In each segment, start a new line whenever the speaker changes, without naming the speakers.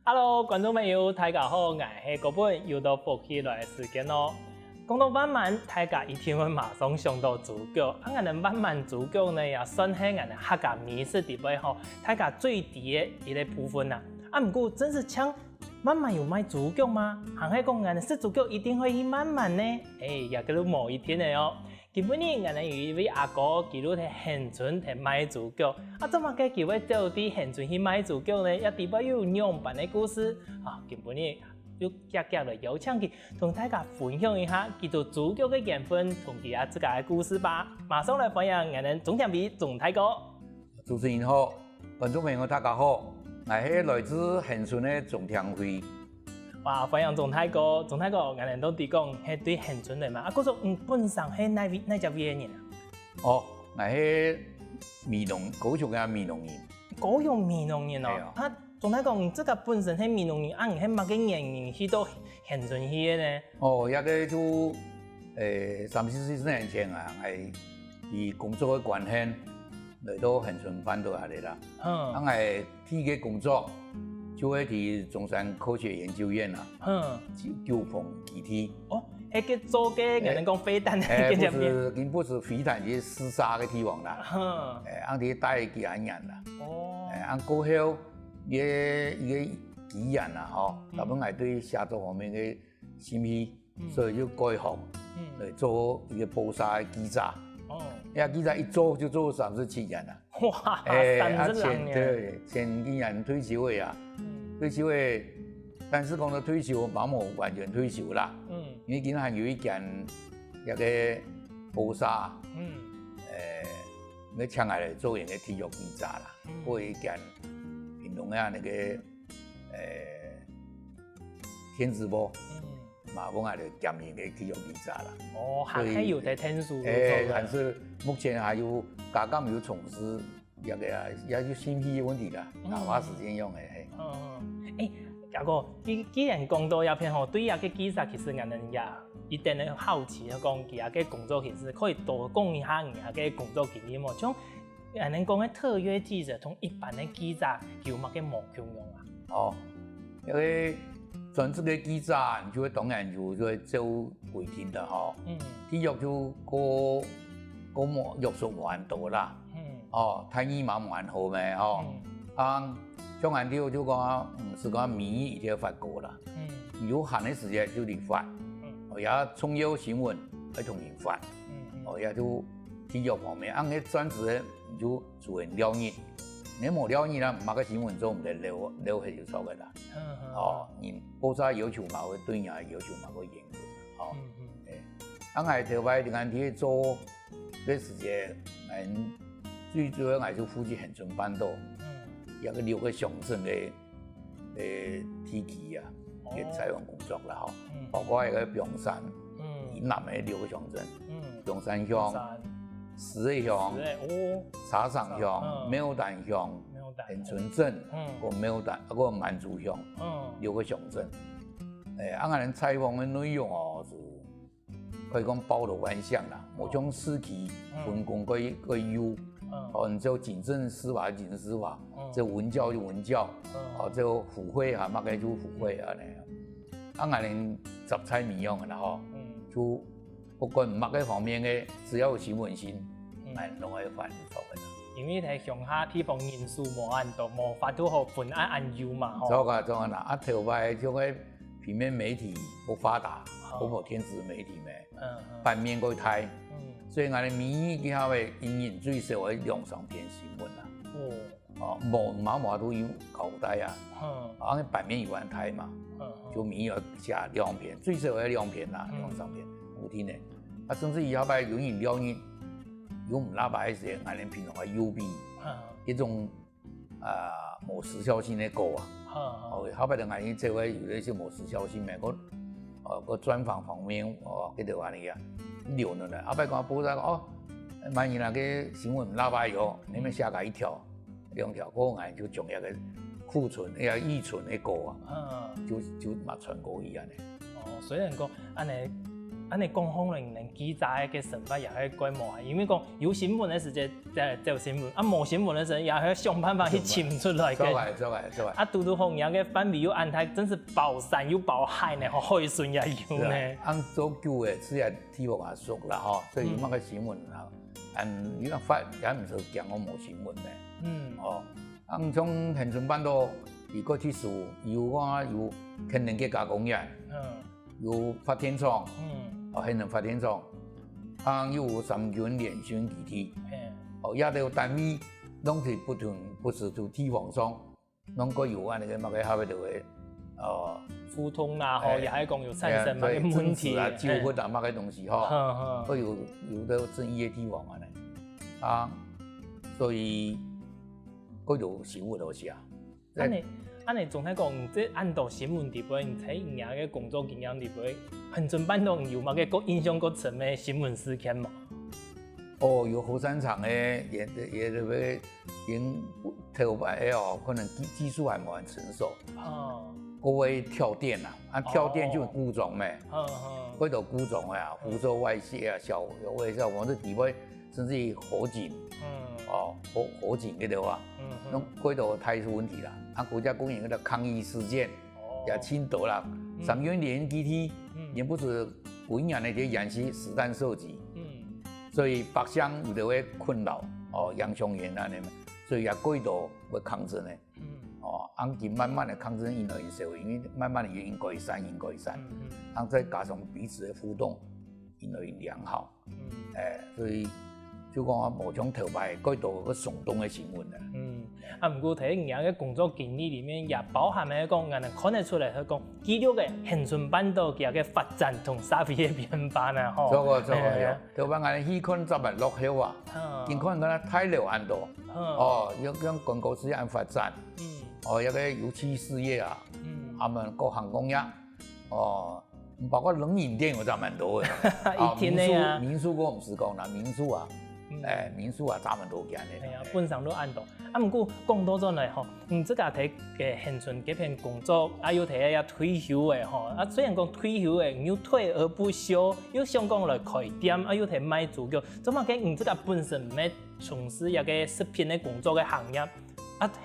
Hello， 观众朋友，大家好，我是嗰本又到播起来的时间咯。讲到慢慢，大家一定会马上想到主角。我哋慢慢主角呢，也算係我哋客家美食地位吼，大家最低的一个部分啦。不過真是像慢慢有卖主角嗎？還係講我哋食主角一定會去慢慢呢？也叫做某一天的哦。基本呢，我哋有一位阿哥，佢都喺鄉村喺賣主角。怎麼嘅佢會走啲鄉村去賣主角呢？一地方有兩版嘅故事基本呢就夾嚟邀請佢同大家分享一下叫做主角嘅緣分同佢自家嘅故事吧。馬上來歡迎我哋總天比總大哥。
主持人好，觀眾朋友大家好，我係來自鄉村嘅總天輝。
哇，歡迎總大哥，總大哥，我哋都啲講係對鄉村嚟嘛。嗰種本身係哪隻位嘅人啊？
我係高雄嘅美濃人。
高雄美濃人哦。總大哥，這個本身係美濃人，係乜嘅原因去到鄉村去嘅呢？
一個就30-40年前啊，係以工作嘅關係嚟到鄉村搬到下嚟啦。係第一個工作。就係喺中山科學研究院啊，九鵬基地。
係個做嘅人講飛彈嘅，
不是飛彈，係試射嘅地方啦。我哋帶幾廿年啦。過後一個幾年啦，特別係對寫作方面嘅興趣，所以就改行嚟做一個報社嘅記者。記者一做就做37年啦。
哇，37年。
對，前幾年退休嘅啊。退休嘅，但是講到退休，冇完全退休啦。因為今還有一間一個報社，我請來做一個體育記者啦。我一間屏東嘅那個天子報，嘛我係兼任嘅體育記者啦。
還有在聽書。
但是目前還有家剛有從事一個也有興趣嘅問題啦，花時間用嘅。
阿哥，既然講到一篇吼，對阿個記者其實我哋也一定係好奇，講佢阿個工作其實可以多講一下阿個工作經驗喎。像我哋講嘅特約記者同一般嘅記者有乜嘅唔同啊？
因為專職嘅記者，就會當然就會做媒體的吼。體育就個約束蠻多啦。太熱嘛蠻好咩？像俺哋就講，是講民意已經發過啦。有閒嘅時間就嚟發，也重要新聞喺同人發。也就體育方面，按個專職就做人了解。你冇了解啦，乜個新聞做唔得了係就錯嘅啦。人報社要求嘛會對人要求嘛會嚴格。按係條擺啲俺哋做嘅時間，俺最主要係就負責鄉村辦到。有個6個鄉鎮嘅梯級啊，嘅採訪工作啦，包括一個屏山以南嘅6個鄉鎮，屏山鄉、石鄉、茶廠鄉、苗丹鄉、恆春鎮、個苗丹、個滿族鄉，6個鄉鎮。我哋採訪嘅內容就可以講包羅萬象啦，某種時期分工可以有。你做警政司法，警政司法；做文教就文教，做府會乜嘅就府會啊嚟。我哋雜菜面樣嘅啦，就不管乜嘅方面嘅，只要有新聞性，攏會發出嘅。
因為喺鄉下地方人數冇咁多，冇法度好分按要嘛。
做㗎啦，頭擺就係平面媒體不發達，冇電子媒體咩，版面過大。所以我哋民意佢後尾引引最少係2-3篇新聞啦。冇話都要交代啊。我哋版面有關大嘛，就民意要寫2篇，最少係2篇啦，2-3篇有天嘅。甚至以後擺有人了解，有唔拉白嘅時候，我哋平常係優比一種冇時效性嘅歌啊。後擺就我哋這位有啲是冇時效性嘅個專訪方面，佢哋話你啊。留落來，後擺講報紙萬一那個新聞拉白咗，你咪寫個1條、2條，嗰個就將一個庫存、預存嘅歌就嘛傳過去安尼。
雖然講安尼安尼讲可能记者嘅身份也去改模，因为讲有新闻嘅时节就新闻，无新闻嘅时候也去想办法去寻出来嘅。
做来。
拄好样嘅番米又安泰，真是包山又包海呢，海顺也有呢。
按做旧嘅，只系天福也熟啦吼，所以乜嘅新闻啊，你讲发也唔少讲我无新闻嘅。按像恒春半岛，如果去数有天然气加工业，有发电厂。还能发电厂，有三军联训基地，也都有单位，拢是不是就地方上，拢个有安尼个乜个下边就会
互通啦，也系讲有产生乜嘅问题
啊，招呼啊乜嘅东西吼，都有的争议嘅地方安尼，所以嗰度少嗰度事啊。
安尼总体讲，即按到新闻地位，你睇人家嘅工作经验地位，恒春半岛有乜嘅个印象个深嘅新闻事件嘛？
有火山场嘅，也特别因头摆可能技术还冇很成熟。嗰位跳电啊，跳电就古装咩？嗰度古装啊，福州外泄啊，小王子地位，甚至于火警。火警嗰度啊，嗰度太出问题啦。国家公园嗰度抗议事件也清多啦。三军联基地也不是每年那些演习实弹射击，所以北乡有的会困扰杨雄元啊，所以也过度会抗争的。佢慢慢的抗争引导社会，因为慢慢的因改善，再加上彼此的互动，引导良好。所以。就讲无像头牌嗰度个耸动嘅新闻啊。
不过睇人家嘅工作经历里面，也包含喺讲，人哋看得出嚟，佢讲記錄嘅恒春半島嘅發展同社會嘅變化啊，吼。
做過，頭擺我哋去看集物落後啊，見看嗰啲太流安度，要講廣告事業發展，一個油氣事業啊，他們個航空業，包括冷飲店有集蠻多嘅，民宿我唔是講啦，民宿啊。民宿啊，咱們都見嘅。
係啊，本上都按到。不過講多咗嚟吼，即個睇嘅恒春嗰片工作，又睇下退休嘅吼。雖然講退休嘅，又退而不休，又想講來開店，又睇賣豬腳。怎麼嘅？即個本身唔係從事一個食品嘅工作嘅行業，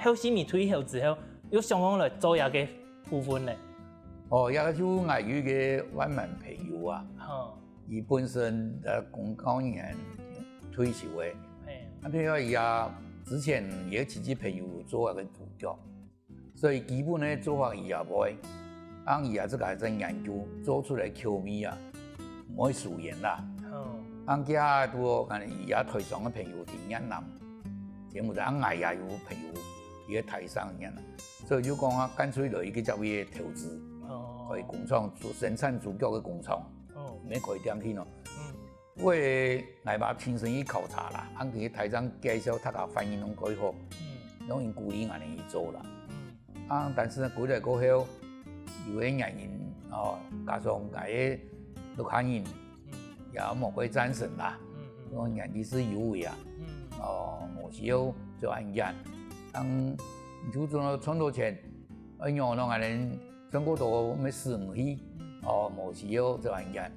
後時咪退休之後，又想講來做一個部分咧。
一個就礙於嘅灣門朋友啊，佢本身公務員。退休嘅，譬如伊之前也自己朋友做一個主角，所以基本嘅做法伊也唔會，伊也即個在研究做出嚟口味啊，唔會素顏啦。其他都伊也台上嘅朋友喺越南，全部就也有朋友喺台上嘅，所以就講乾脆嚟一個就業投資，開工廠做生產豬腳嘅工廠，唔係開店去咯。我挨把親身去考察啦，佢台長介紹，他個反應攏改好，攏用鼓勵安尼去做啦。但是呢，過來過後，有啲原因加上嗰啲錄音也冇過戰勝啦，講人哋是有為啊，冇時候做案件，就做創作前，樣攏安尼中國都咩事唔去，冇時候做案件，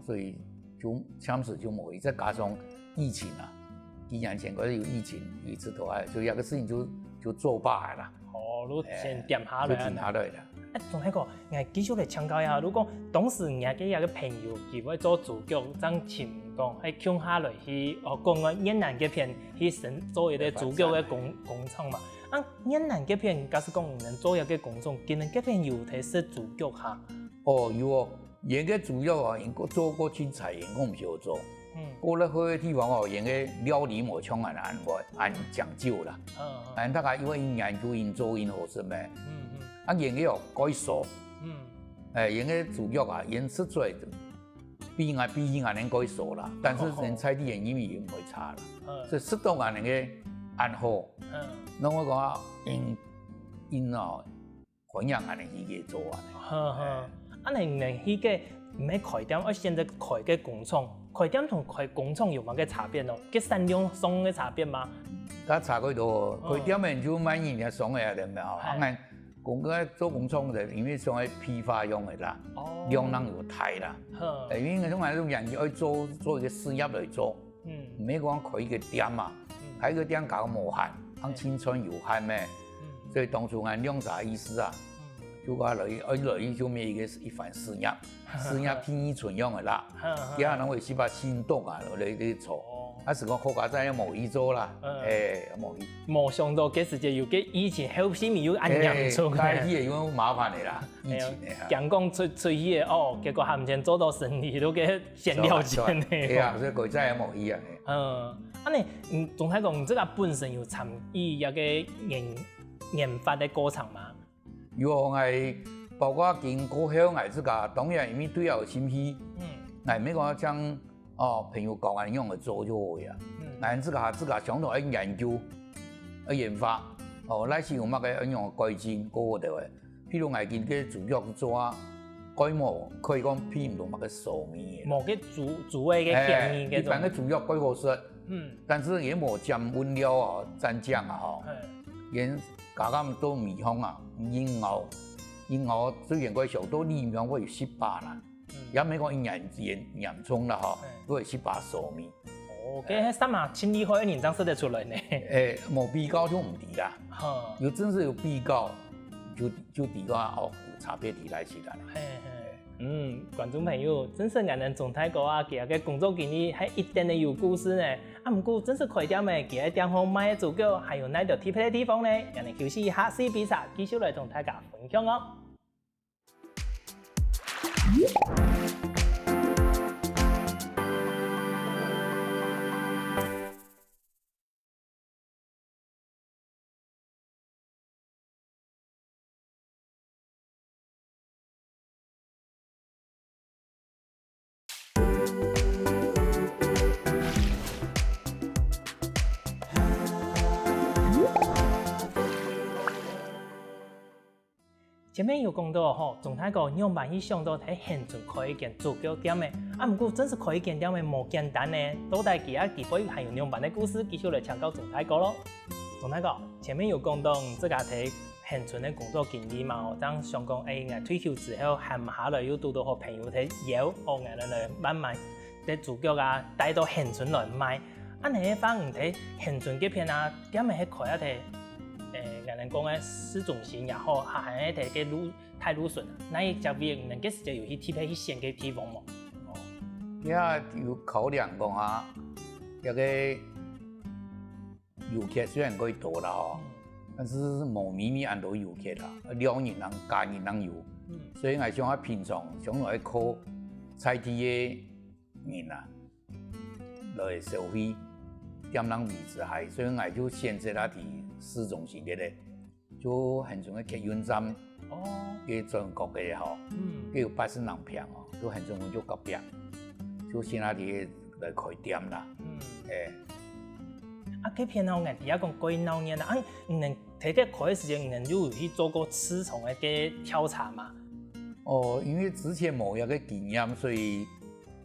所以。就暫時就冇，再加上疫情啊，幾年前嗰啲有疫情，一直都係，所以有個事情就做罷啦。
都先掂下來。
掂下來啦。
仲係個，我繼續嚟請教一下，如果當時人家有個朋友，佢會做豬腳，真前講係強下來去，講個越南嗰邊去做一個豬腳嘅工廠嘛。越南嗰邊假使講能做一個工廠，佢哋嗰邊有睇食豬腳下。
有哦。沿個主要應該做過青菜，我唔少做。過了好嘅地方沿個料理冇像按講究啦。大家因為研究因做因好食咩？沿個改熟。沿個主要因食出來比起能改熟啦，但是人菜啲人因為唔會差啦。所以適當能個按好。那我講因培養能去做啊。
你去個唔係開店，而現在開個工廠，開店同開工廠有乜嘅差別咯？個產量上嘅差別嗎？
差幾多？開店咪就買人家送嘅嚟咪讲个做工厂的，因为像个批发用的啦，量能又大啦。因为种研究要做一个事业来做，唔免讲开一个店嘛，开一个店搞无限，按青春有限咩，所以当初俺两啥意思啊？就讲来就咩一番事业，事业天意存用的啦，底下人会是把心动啊来做。啊，是讲好家仔无伊做啦，无伊。
冇想到这时间又跟以前后生咪又安样做嘅。
开始有麻烦的啦，以前的。
讲出去的哦，结果含前做到生意都给先了钱的。
对啊，所以国仔也无伊啊。
安尼，总体讲，这个本身有参与一个研发的过程嘛？
有哎，包括经过后哎，这个当然因为对有心气，哎，没讲将。朋友教俺用来做就好呀。俺这个相当要研究、要研发。来是用乜个用改进过的喂。譬如俺今个主角做啊，改模可以讲偏唔到乜个寿面。
冇个主位嘅建议嘅
一般嘅主角改好食。但是也冇沾温料啊、蘸酱啊吼。也加咁多米香啊、因后虽然佢上到里面會有18啦。也美講嚴重啦吼，都係18壽命。
這三馬千里海一年這樣說得出來呢？
冇比較就唔抵啦。有真是有比較，就抵個有差別抵來起來。
觀眾朋友，真是俺哋總太哥啊，佢嘅工作經歷係一定的有故事呢。唔過真是開店嘅，佢喺店後賣嘅主角，還有哪條特別嘅地方呢？讓你休息一下，CB茶繼續來同大家分享哦。前面有講到吼，總體個樣板去想到喺現存開一間主角店嘅，唔過真是開一間店嘅冇簡單呢。到底其他地方還有樣板嘅故事，繼續來請教總體個咯。總體個前面有講到，即係睇現存嘅工作經歷嘛，我當想講，我退休之後閒下來又遇到好朋友睇有，我嚟慢慢啲主角啊帶到現存來賣。你反唔睇現存嗰片啊，點樣去開一睇？人講嘅市中心也好，係喺睇嘅太魯順，那一隻位人嘅時間有去特別去選嘅地方冇？
也有考量講下，一個遊客雖然可以多啦吼，但是冇咪咪按到遊客啦，2人人加人人有，所以我想下平常想來靠菜地嘅人啊來消費，點人位置係，所以我就選擇啦啲。市中心嘅咧，就很重嘅客運站，嘅全國嘅吼，有80人平哦，就很重就隔壁，就先那啲來開店啦。
嗰片我哋而家講過9年啦，唔能睇啲開嘅時間，唔能就去做過市場嘅調查嘛？
因為之前冇一個經驗，所以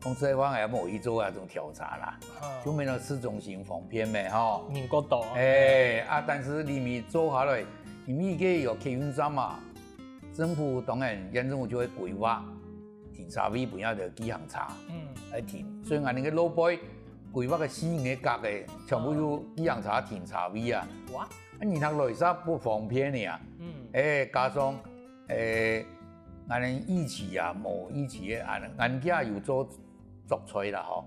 公司方也冇去做那種調查啦，就沒有市中心方便咩吼。
人過多。
但是裡面做下來，因為個有客運站嘛，政府當然縣政府就會規劃停車位，不要就幾行車來停。所以我哋個老闆規劃個4年嘅格嘅，全部有幾行車停車位啊。哇！你睇來沙不方便嘅啊。加上我哋以前啊冇以前嘅，俺家有做菜啦吼。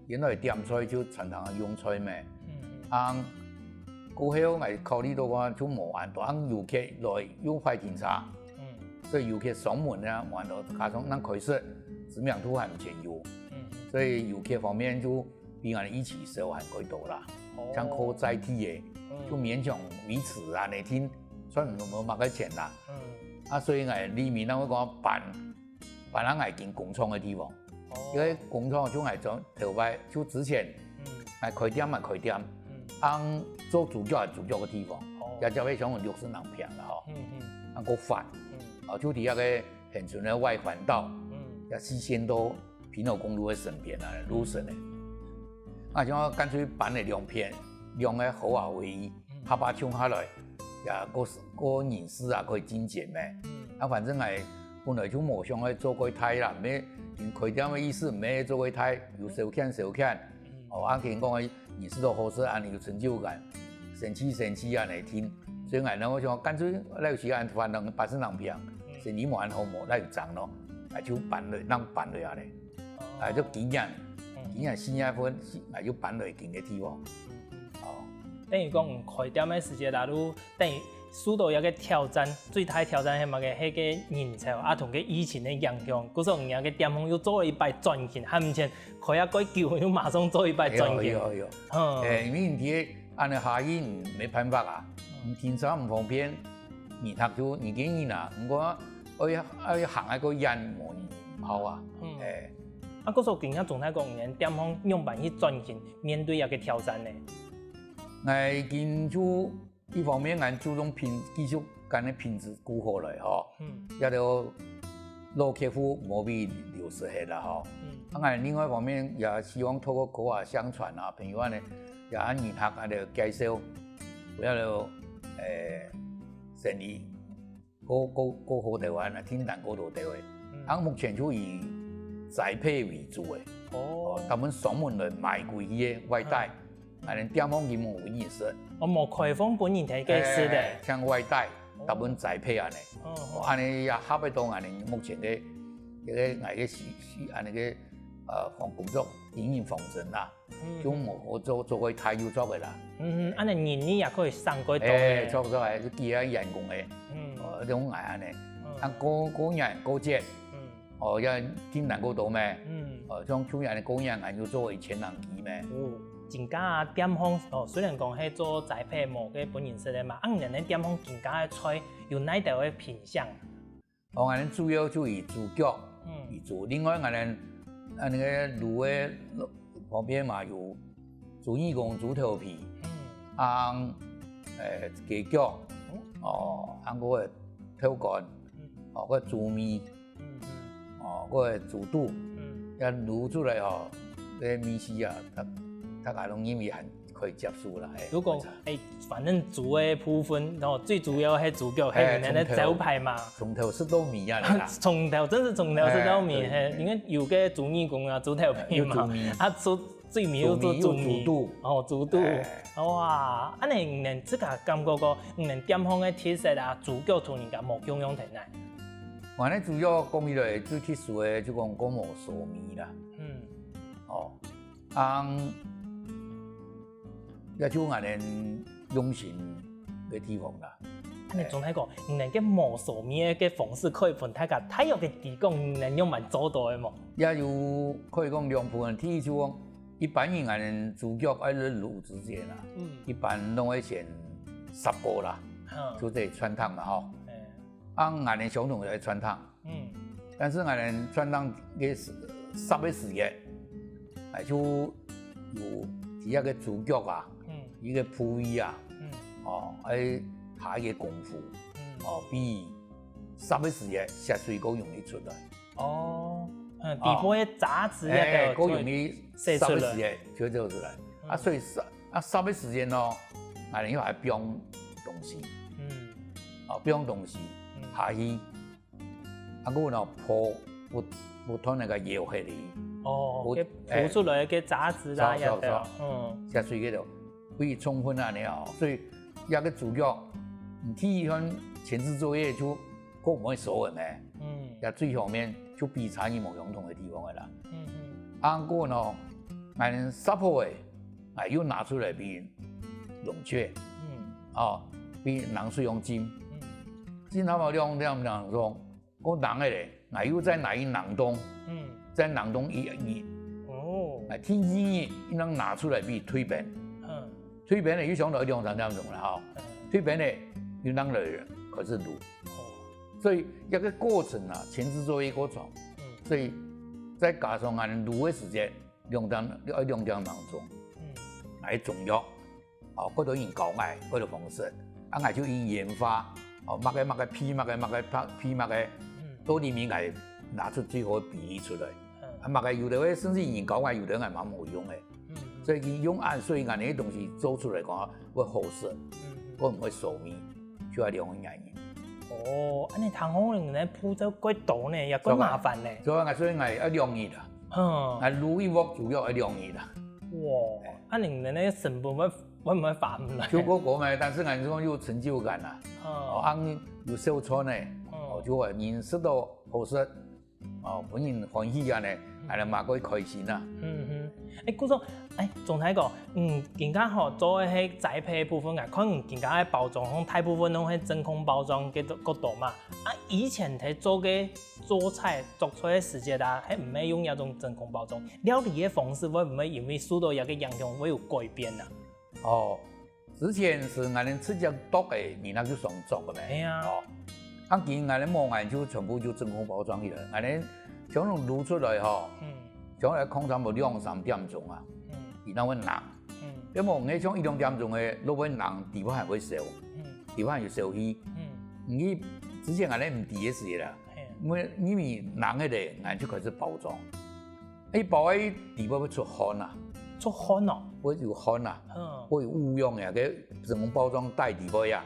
原來點菜就常常用菜咩。過後我考慮到話就冇按到，遊客來又快停車，所以遊客上門咧冇按到，加上咱開設知名度還唔全有，所以遊客方面就比我哋以前時候還貴多啦。像靠載體嘅，就勉強維持啊，你聽算唔冇乜個錢啦。所以我裡面我講辦咱係間工廠嘅地方，因為工廠就係做頭擺就之前係開店咪開店。做主角係主角嘅地方，也就係想用60人平啦吼，個飯，就喺一個現存嘅外環道，也4000多平湖公路嘅身邊啊，路線咧，像我乾脆辦嚟2片，2個好啊位，下巴衝下來，个饮食啊可以精简咩。啊，反正係本來就冇想去做過胎啦，咩開店嘅意思唔係做過胎，有收錢。啊，佢講嘅飲食都好食，安尼有成就感，神氣安尼聽。所以我想乾脆那有時間翻兩8成2片，生意冇安好冇，那有賺咯，就辦落，讓辦落下嚟，就經驗新加坡，就辦落經嘅地方。
等於講開店嘅時間啦，如等於遇到一個挑戰，最大挑戰係乜嘅？係個人潮啊，同個疫情嘅影響，嗰時候人嘅店鋪要做一擺轉型，係唔似開一個叫要馬上做一擺轉型。
有。因為問題按你下雨沒辦法啊，天氣唔方便，年客就年幾年啦，唔過要行一個人唔好啊。
啊，嗰時候更加仲係講人店鋪用辦去轉型，面對一個挑戰咧。
我見就一方面，我注重繼續將啲品質顧好來吼，也就老客戶冇被流失去啦吼。我另外一方面也希望透過口耳相傳啊，朋友呢也按人客啊嚟介紹，為了生意過好台灣啊，天南過到台灣。目前就以栽培為主嘅，他們專門來賣貴嘅外帶。人店鋪佢冇意識，我
冇開放本人睇嘅事的，
像外帶，大部分栽培安尼，安尼也差不多安尼。目前嘅安尼嘅工作經營方針啦，就冇做過太優作嘅啦。
安尼年年也可以上過多嘅，
做係幾下人工嘅，種安尼，過年過節，也天南過到咩？像去年過年要做1000人幾咩？
真假啊店鋪雖然講係做栽培冇嘅本人識嘅嘛，人哋店鋪真假嘅菜有哪道嘅品相？
我哋主要就以豬腳為主，另外我哋個滷嘅旁邊嘛有豬耳公、豬頭皮，雞腳，嗰個頭乾，嗰個豬面，嗰個豬肚，一滷出嚟嘅米絲啊，大家攏因為很可以接受啦。
如果反正豬嘅部分，最主要係豬腳，係人哋招牌嘛。
從頭食到尾啊！
從頭真係從頭食到尾，係應該有嘅豬耳公啊、豬頭皮嘛。最尾要做豬面。豬肚。哇！安尼人自家感覺個人店鋪嘅特色啊，豬腳同人家冇樣樣睇來。
我哋主要講起來最特殊嘅就講冇糯米啦。也就我哋用心嘅地方啦。
你仲睇過，人嘅磨糯米嘅方式可以分大家睇有嘅地方，人用蠻做到嘅冇？
也有可以講兩部分，第一就講一般人我哋豬腳喺滷之前啦，一般都會先烚過啦，就即係汆燙嘛吼。我哋相同係汆燙，但是我哋汆燙嘅烚嘅時間，就有第一個豬腳啊。一個鋪位啊，喺下一個功夫，比烚嘅時間下水更容易出來。
地波嘅雜質一
更容易烚嘅時間就做出來。所以烚嘅時間我哋要係標東西，標東西下去，嗰個鋪攤那個油喺裏，
鋪出來嘅雜質啦，
下水嗰度。可以充分啊！你好，所以一個豬腳，第一份前置作業就個唔可以熟嘅咩？也最後面就比餐飲冇相同嘅地方嘅啦。嗰個呢，俺烚好嘅，又拿出來比冷卻，比冷水用浸，浸差唔多2點鐘，嗰冷嘅咧，又再拿一冷凍，再冷凍一天熱能拿出來比推扁。推扁咧，要上到2、3點鐘啦，推扁咧要當來開始滷，所以一個過程啊，前置作業過程，所以再加上我哋滷嘅時間2點鐘，係重要，嗰度用高壓嗰度方式，我就用研發，乜嘅批，到裡面係拿出最好嘅比例出來，乜嘅有的甚至用高壓，有的係蠻冇用嘅。所以佢用按水按啲東西做出來講會好食，我唔會熟味。就要2分原因。
哦，安尼通好能来铺这几多呢，也几麻烦呢。
所以我要2年啦。我如意屋主要要2年啦。
哇，安尼那个成本会唔会发唔来？
就嗰嘛，但是俺说有成就感啦。俺有收藏呢，就话认识到好识，本人欢喜啊呢，俺哋嘛可以开心啦。
古总，总体讲，更加好做的迄栽培部分啊，可能更加的包装，大部分拢係真空包装嘅角度嘛。以前喺做嘅做菜做出嘅時節啊，係唔係用那種真空包裝？料理嘅方式會唔會因為受到一個影響會有改變啊？
之前是俺哋直接剁嘅，然後就上做嘅咧。係啊。見俺哋冇眼就全部就真空包裝起來，俺哋將佢滷出來將來空差冇2-3點鐘啊，然後會冷。因為你像1-2點鐘嘅，落去冷地方係會燒，地方就燒起。你之前俺哋唔知嘅事啦，因為冷嘅咧，俺就開始包裝。包喺地方會出汗啊，
出汗哦，
會有汗啊，會有污用嘅嘅真空包裝袋地方呀。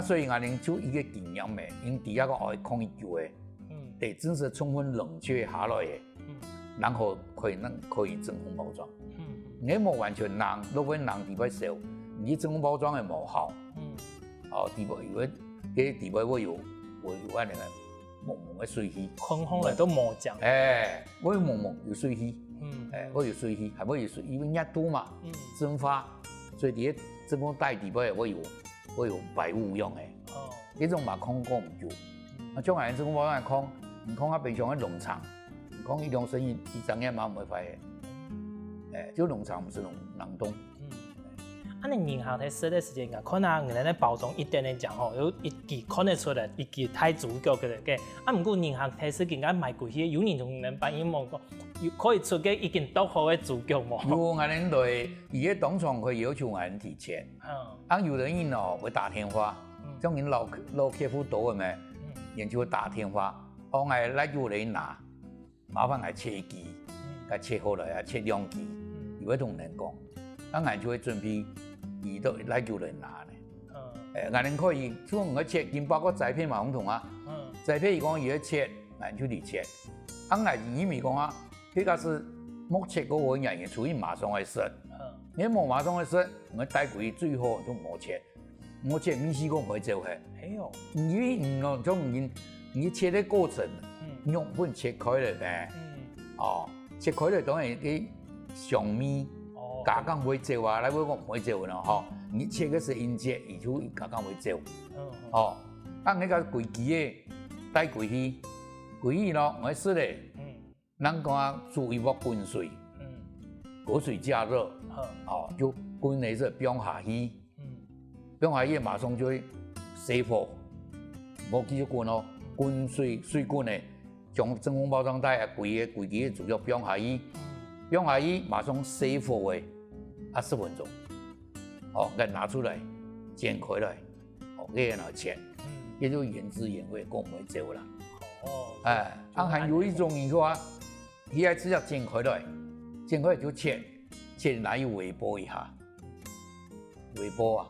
所以俺哋就一個經驗嘅，因底下個愛空一久嘅，得真是充分冷卻下來嘅。然後可以真空包裝，你冇完全冷，落去冷地方燒，你真空包裝係冇效。地方如果啲地方會有安尼個蒙蒙嘅水氣，
空空嚟都冇醬。
會蒙蒙有水氣，會有水氣，係會有水，因為熱度嘛，蒸發，所以啲真空袋地方會有白霧用嘅。呢種嘛空過唔住，將來真空包裝係空，唔空啊平常喺農場。講呢種生意2-3年嘛唔會快嘅，就農場唔是冷凍。
你銀行喺設的時間啊，看下人哋包裝一點點講吼，有一記看得出來，一記太足夠嘅。唔過銀行睇時間啊賣貴些，有人仲能辦業務個，可以出嘅已經都好嘅足夠冇。
有我哋對，而家當場會要求我哋提前。有的人會打電話，將人老客戶多嘅咩，人就會打電話，我來叫你拿。麻煩係切機，佢切好來啊，切2機，如果同人講，俺就會準備2到來叫人拿咧。俺可以，就我切，兼包括栽培嘛唔同啊。栽培伊講伊要切，俺就嚟切。俺因為講啊，佢個是目切嗰個人員，處於馬上去食。你冇馬上去食，我帶佢最好都冇切。我切米絲講唔會做嘅。因為你切的過程。用本切開嚟嘅，切開嚟當然啲上面加工會做啊，嚟我唔會做咯，你切嘅是因切，而就加工會做，你個櫃機嘅帶櫃機咯，我試咧，咱講煮一鍋滾水，滾水加熱，就滾嚟是飆下去，馬上就會熄火，冇繼續滾咯，滾水滾咧。將真空包裝袋櫃機主要飆下去，馬上熄火嘅10分鐘，再拿出來煎開來，然後切，也就原汁原味，講唔會做啦。還有一種嘅話，佢係直接煎開來就切拿去微波一下，微波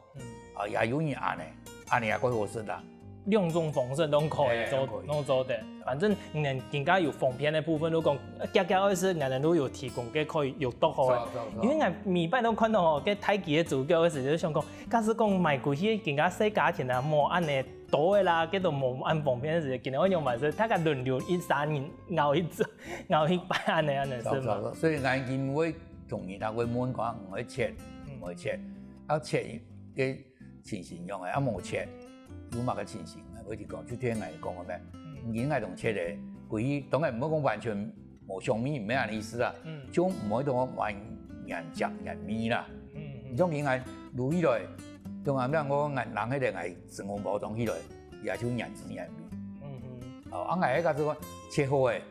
也有人按也可以好食啦。
2種方式都可以做的，反正人家有封片的部分都講，夾是人都有提供嘅可以有多好嘅，因為我每擺都看到吼，嘅太極嘅足夠嘅時候，想講，假使講賣貴些，人家細價錢啊，冇按呢多嘅啦，佢都冇按封片嘅時候，見到我用埋說，大家輪流1-3年熬一擺按呢是嘛？
所以眼見會同人啊會問講唔會切，切嘅情形用嘅，冇切。有乜嘅情形啊？我哋講，就聽人講嘅咩？應該同切嘅，佢當然唔好講完全冇上面唔咩意思啦。就唔可以同我完人夾人面啦。種應該滷起來，仲係咩？我人喺度係真空包裝起來，也就人子人面。我係嗰個切好嘅，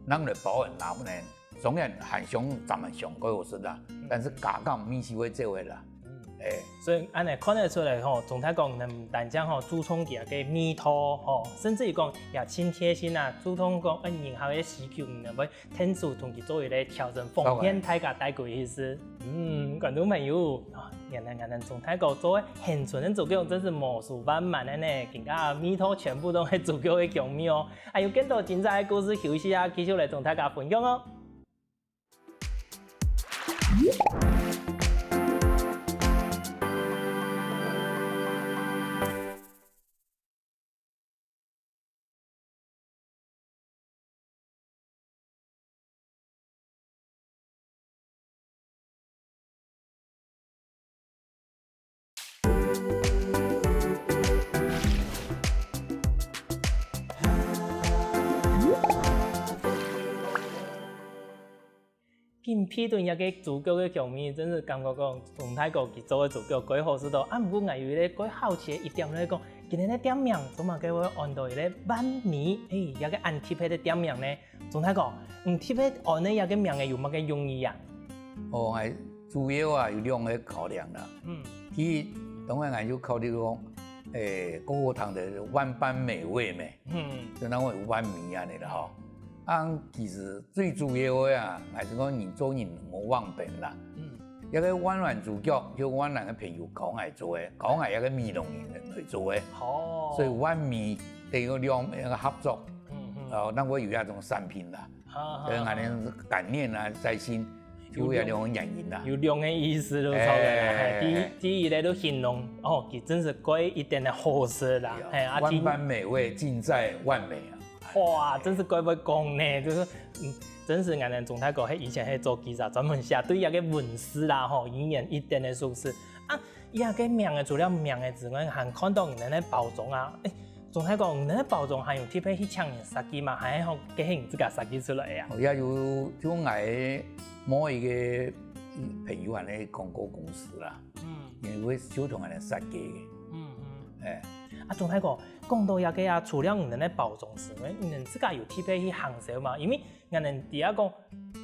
咱嚟包人拿不能，雖然含上咱們上過好食啦，但是價格唔是會做嘅啦。
所以安尼看得出来吼，总体讲，唔但将吼主创嘅个弥托吼，甚至于讲也真贴心啊，主动讲迎合嘅需求，唔要天数同佢作为咧调整奉献大家带过意思。观众朋友，原来总体讲作为现存嘅主角真是无数万万的呢，更加弥托全部都系主角嘅强咪哦，还有更多精彩嘅故事休息啊，继续来同大家分享哦。见批顿一个主角嘅强面，真是感觉讲从泰国佢做嘅主角改好势多。不过我有咧改好奇一点咧讲，今日咧点名，做嘛叫我按到咧万米，一个按贴嘅点名咧，从泰国贴嘅按咧一个名嘅有乜嘅用意啊？
主要啊有两个考量啦。第一，当然就考虑讲，各个堂的万般美味咩，就那我有万米安尼啦吼。其实最主要的啊，还是讲人做人冇忘本啦。一个万巒主角，就万巒嘅朋友講係做嘅，講係一個美容人去做嘅。所以萬米得有兩個合作。那我有一種產品啦，所以我哋感念啊在心，就有兩種原因啦。
有兩個意思都錯嘅。第一咧都形容佢真是貴一點嘅好事啦。
萬般美味盡在萬美啊！
哇，真是怪不講呢，就是真是俺哋總體講，以前係做記者專門寫對一個文字啦，語言一點嘅舒適一個名嘅除了名嘅之外，還看到人哋包裝啊，總體講人哋包裝還有特別去搶人設計嘛，還係給人自家設計出來啊。
也有就嗌某一個朋友係咧廣告公司啦，因為小同人哋設計嘅，
總體講到一個除了人哋包裝時，人自家有特別去行銷嘛，因為人哋第一講，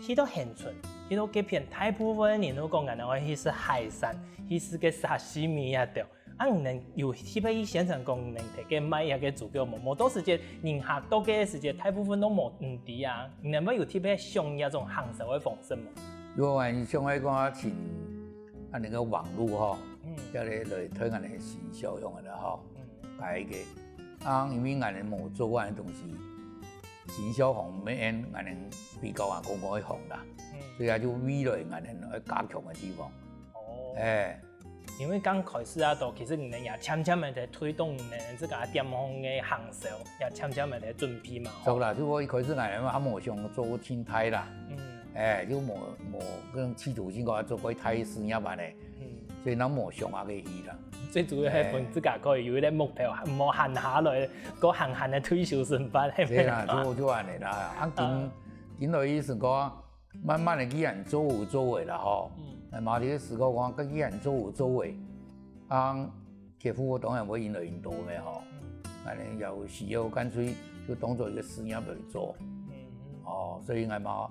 去到現存，去到這片大部分人都講人哋話去是海產，去是個沙西米啊掉，人有特別去宣傳講人哋嘅賣一個主角冇多時間，人客多嘅時間，大部分都冇知啊，人哋有特別想一種行銷嘅方式嘛。
如果係想喺講前那個網絡嗬，即係來推人哋營銷用嘅啦嗬，解嘅。因為我哋冇做嗰啲東西，營銷方面我哋比較講去紅啦，所以就未來我哋去加強嘅地方。
因為剛開始其實人也漸漸地在推動人這個點樣嘅行銷，也漸漸地在準備嘛。
做啦，就我一開始我哋還冇想做青苔啦，就冇嗰種企圖先講做嗰啲苔事業辦嘅，所以咱冇想下嘅去啦。最主要係本自家可以有啲目標，唔好閒下來個閒閒嘅退休生活。係啦，就安尼啦。見到意思講，慢慢地既然做有作為啦，嗬。馬啲時講講，既然做有作為，客戶當然會越來越多嘅嗬。你有時候乾脆就當做一個事業嚟做。所以係嘛，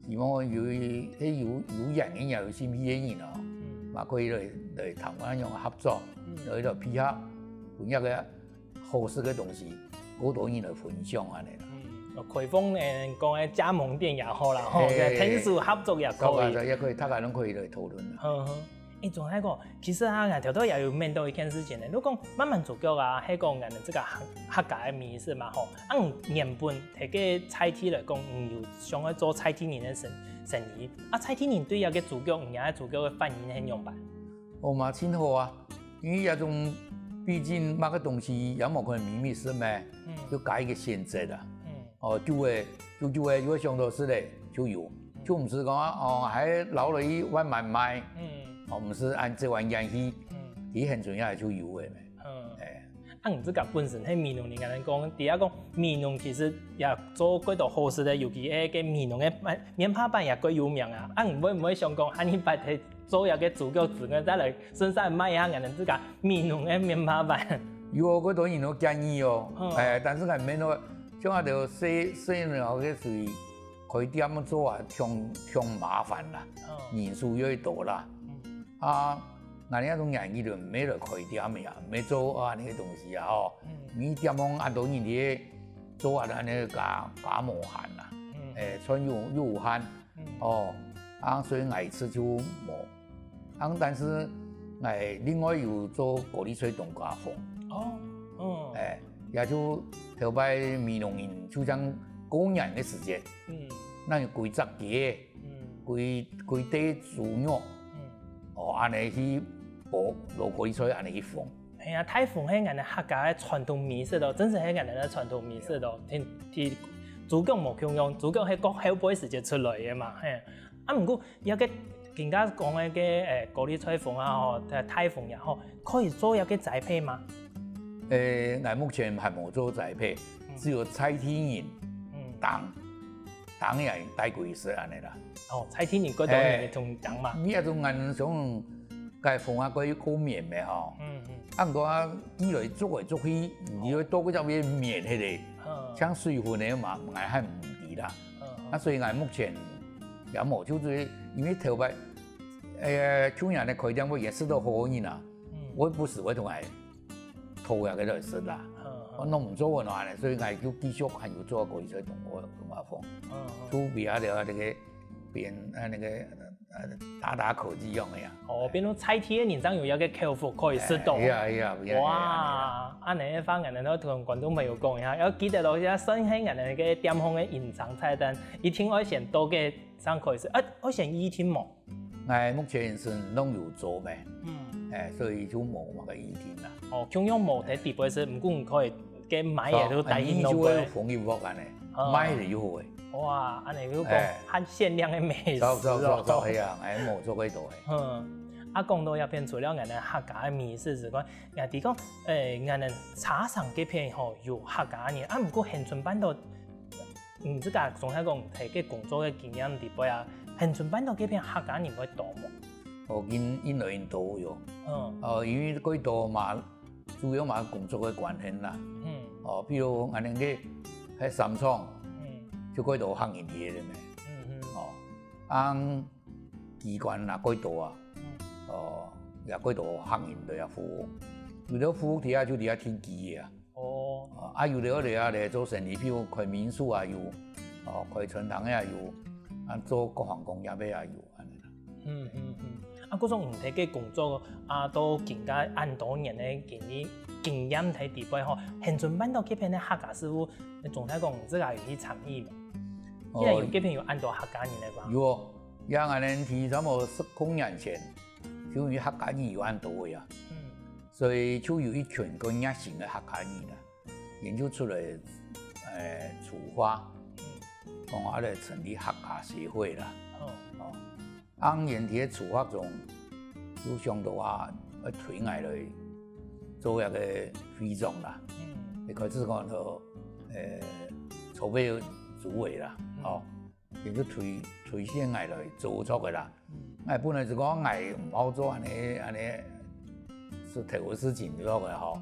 希望有人嘅又有新批嘅人啊。嘛可以嚟台灣用合作，嚟度配合本一個好適嘅東西，好多人嚟分享下嚟啦。
開放講嘅加盟店也好啦，天數合作也可以。
也可以，大家都可以嚟討論啦。
仲係講，其實我條都也有面對一件事情咧。如果慢慢做腳啊，係講人哋這個客家嘅美食嘛，原本睇個菜體嚟講，有想去做菜體人嘅生意，菜體人對一個主角，人家主角嘅反應係點辦？
嘛，真好啊！因為一種畢竟某個東西有冇可能秘密是咩？要改一個選擇啦。就會想到是咧，就有，就唔是講還留了一萬萬賣。唔是按這玩意去，佢很重要就有嘅咩？
你自家本身係美容人家講，第一講美容其實也做幾多好事咧，尤其係個美容嘅面拍板也幾有名啊！唔會想講，你白係做一個主角之外，再來身上賣下人哋自家美容嘅面拍板。
有嗰種人都建議哦，但是係免到，像我哋細然後嘅屬於佢點樣做啊，強麻煩啦，人數越多啦。俺那种年纪就没得开店的呀，没做啊那个东西啊哦，你点样按到人哋做啊那个假模限啦，穿又汗，哦，所以爱吃就冇，但是另外有做高丽水冻瓜风，也就头摆美容院就像过年的时间，那有贵杂鸡，贵底猪肉，安尼去煲落高丽水安尼去风。
系啊，太凤係人哋客家嘅傳統美食咯，真係係人哋嘅傳統美食咯。啲主角冇共用，主角係國後輩時節出來嘅嘛。唔過有嘅更加講嘅高麗菜鳳啊，吼，太鳳也好，可以做有嘅栽培嘛？
我目前還冇做栽培，只有蔡天人當然帶過一次安尼啦。
蔡天人嗰度係同講嘛？
呢一種人想介鳳啊，佢好綿嘅吼。不過幾來做嚟做去，如果多嗰隻嘢綿起嚟，像水分嘅嘛，我係唔知啦。所以我目前也冇就是因為頭擺去年嘅開店我也是都好人啦，我不是我同係偷下嘅就係啦。我弄唔做嘅話咧，所以我就繼續還要做高麗菜同我鳳，做別下啲嗰個變那個打口子用嘅呀。
變到菜天嘅人生有一個口福可以食到。
係啊！
哇！安尼嘅番人哋都同觀眾朋友講一下，有記得到一下新興人哋嘅店鋪嘅隱藏菜單，一天我選多嘅生可以食。我選一天冇。
我目前是弄有做咩？所以就冇乜個一天啦。
共用冇睇地位是唔過唔可以嘅買嘢都帶現到嘅。
風雨福安尼，買就要好嘅。
哇！安尼要講限限量嘅美食咯。
係啊，我冇做過度嘅。
講到一片除了人哋客家嘅美食之外，人哋講人哋茶廠嗰片吼有客家人，唔過恆春版度唔知㗎，總係講係嘅工作嘅經驗地位啊，恆春版度嗰片客家人會多冇？
因來因多有。因為嗰度嘛，主要嘛工作嘅關係啦。譬如我哋嘅喺三廠。就嗰度行人啲嘅咩？機關嗱嗰度啊，又嗰度行人對啊服務，有啲服務啲啊就啲啊天機嘅啊，有啲我哋啊嚟做生意，譬如開民宿啊有，開餐廳啊有，做各行各業嘅啊有，安尼啦。
嗰種唔睇嘅工作都更加按多年嘅經驗睇地位吼，恆春版到嗰邊嘅客家師傅，你總體講唔知係有去參與。現在有嗰邊有按到客家人嚟吧？
有，像我哋提差唔多10年前，就有客家人有按到嘅呀。所以就有一群更熱心嘅客家人啦，研究出嚟出發，講我哋成立客家協會啦。按人哋嘅出發中，就想到話推我嚟做一個會眾啦。你開始講到籌備主委啦。亦都推薦我嚟做咗嘅啦。我本來就講我唔好做安尼是頭個事情咗嘅嗬。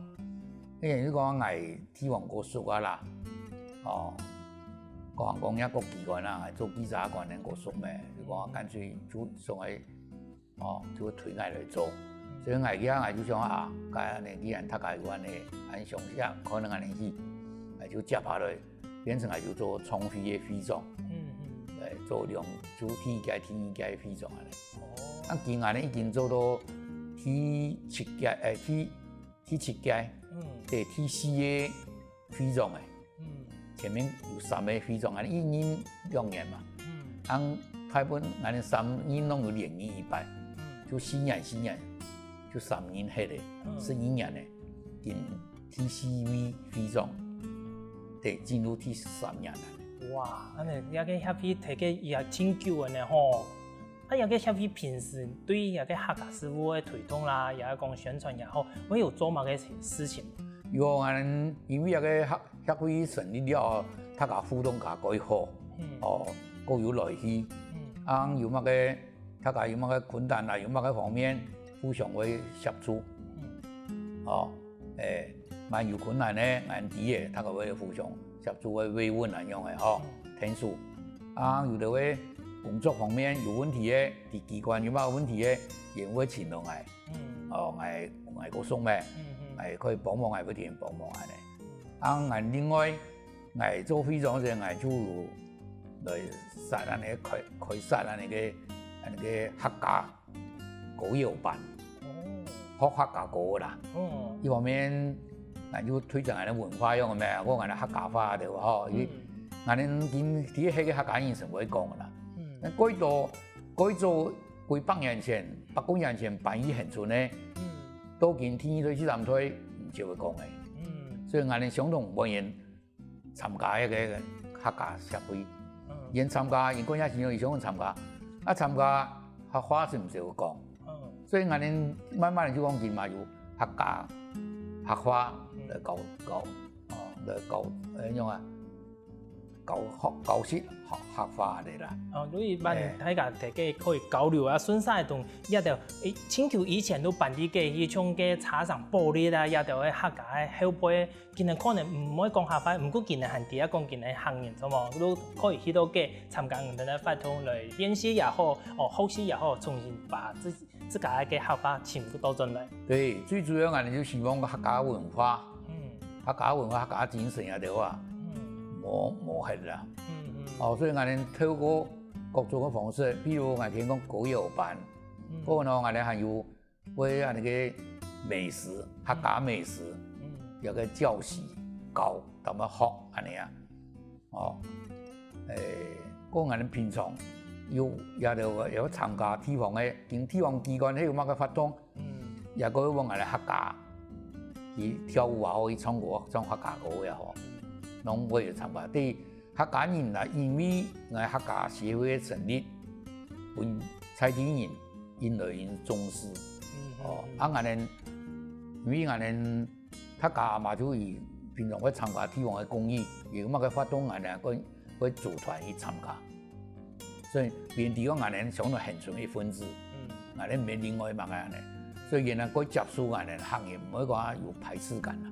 啲人就講我希望過熟啊啦，各行各業各機關啦，做記者關連過熟咩？就講乾脆就上去就推我嚟做。所以我而家我就想既然他家有安尼按上下可能安尼去，我就接下來。變成係要做創會嘅會長，做2就第1屆、第2屆會長啊！今年咧已經做到第7屆，第7屆，第4嘅會長嘅，前面有3個會長啊，1年2年嘛，大部分我哋3年攏有2年1擺，就4年就3年黑嘅，11年嘅，變第4位會長。對，進入第13年啦。
哇！安尼有個協會睇嘅也真久嘅呢吼。有個協會平時對有個客家師傅嘅推動啦，也講宣傳也好，會有做乜嘅事情？
有我因為有個協會成立了，大家互動加改好，各有來去，有乜嘅大家有乜嘅困難啊，有乜嘅方面互相會協助，萬有困難咧，俺啲嘅，大家會互相協助，會慰問咁樣嘅，聽數。有啲會工作方面有问題嘅，啲機關有乜問題嘅，也會請到我，我個送咩，可以幫忙，我不斷幫忙我另外，我做非常嘅，我就來殺人嘅開殺人嘅客家歌謠班，學客家歌啦。呢方面，我就推廣我哋文化樣嘅咩，我哋客家話對話嗬，我哋見啲係嘅客家人成會講噶啦。改做幾百年前、100多年前辦於恆春咧，都見天水3歲唔少會講嘅。所以我哋相同歡迎參加一個客家社會，因參加，因嗰陣時有想參加，參加客話是唔少會講。所以我哋慢慢就講見嘛，有客家客話嚟教樣啊。教識客話嚟啦。
所以辦大家大家可以交流啊，順晒同一條親像以前都辦啲嘅，去像嘅茶上玻璃啦，一條嘅客家嘅後輩，今日可能唔可以講客話，唔過今日係第一講今日行人，咁嘛都可以去到嘅參加唔同嘅活動來練習也好，學習也好，重新把自家嘅客話潛入到進來。
對，最主要我哋就希望個客家文化，客家精神一條啊。冇係啦，所以我哋透過各種嘅方式，比如我哋講歌謠班，嗰個呢我哋還有為我哋嘅美食、客家美食有個教習教，同埋學安尼啊，嗰我哋平常有參加地方嘅，經地方機關喺有乜嘅活動，也可以往我哋客家去跳舞啊，可以唱歌，唱客家歌也好。攏會參加，對客家人啦，因為我客家社會嘅成立，本蔡天人因來因重視，我哋因為我哋客家嘛就以平常會參加地方嘅公益，有乜嘅活動我哋會組團去參加，所以變地方我哋想到恆春嘅分子，我哋唔係另外一個人，所以原來佢接觸我哋行業唔會講有排斥感啦。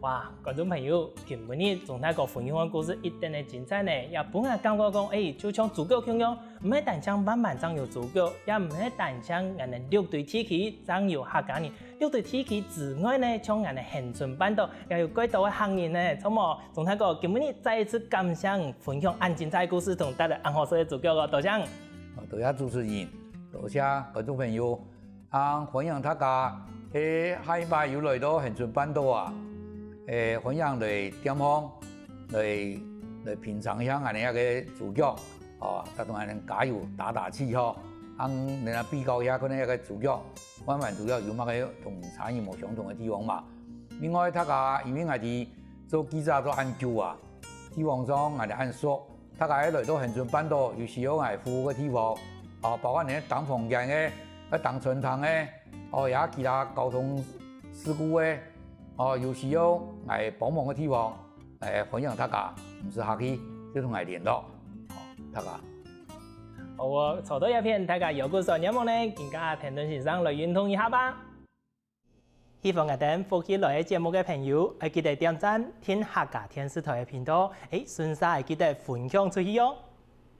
哇，觀眾朋友，今日同大家分享嘅故事一定係精彩呢。也本來感覺講，就像主角咁樣，唔係單槍慢慢爭有主角，也唔係單槍人哋六對天氣爭有客家人。六對天氣之外呢，像人哋恆春半島也有幾多嘅行業呢。咁麼，同大家今日再一次感謝分享咁精彩故事同大家安好所嘅主角個多謝。
多謝主持人，多謝觀眾朋友，歡迎大家下一擺又來到恆春半島啊！分享嚟點樣嚟品嘗一下我哋一個主角，得同人加油打氣嗬，人家比較一下佢哋一個主角，慢慢主角有乜嘅同產業冇相同嘅地方嘛。另外大家因為我哋做記者做研究啊，地方上我哋按說，大家來到恆春半島有時候係服務嘅地方，包括你擋風景嘅、擋春堂嘅，也其他交通事故嘅。有時候係幫忙嘅地方，歡迎大家，唔是客氣，就同我聯絡，大家。
好啊，坐到一片，大家有個啥願望呢？更加聽眾先生來認同一下吧。希望我哋歡喜來節目嘅朋友，記得點讚、聽客家電視台嘅頻道，順勢記得分享出去喲。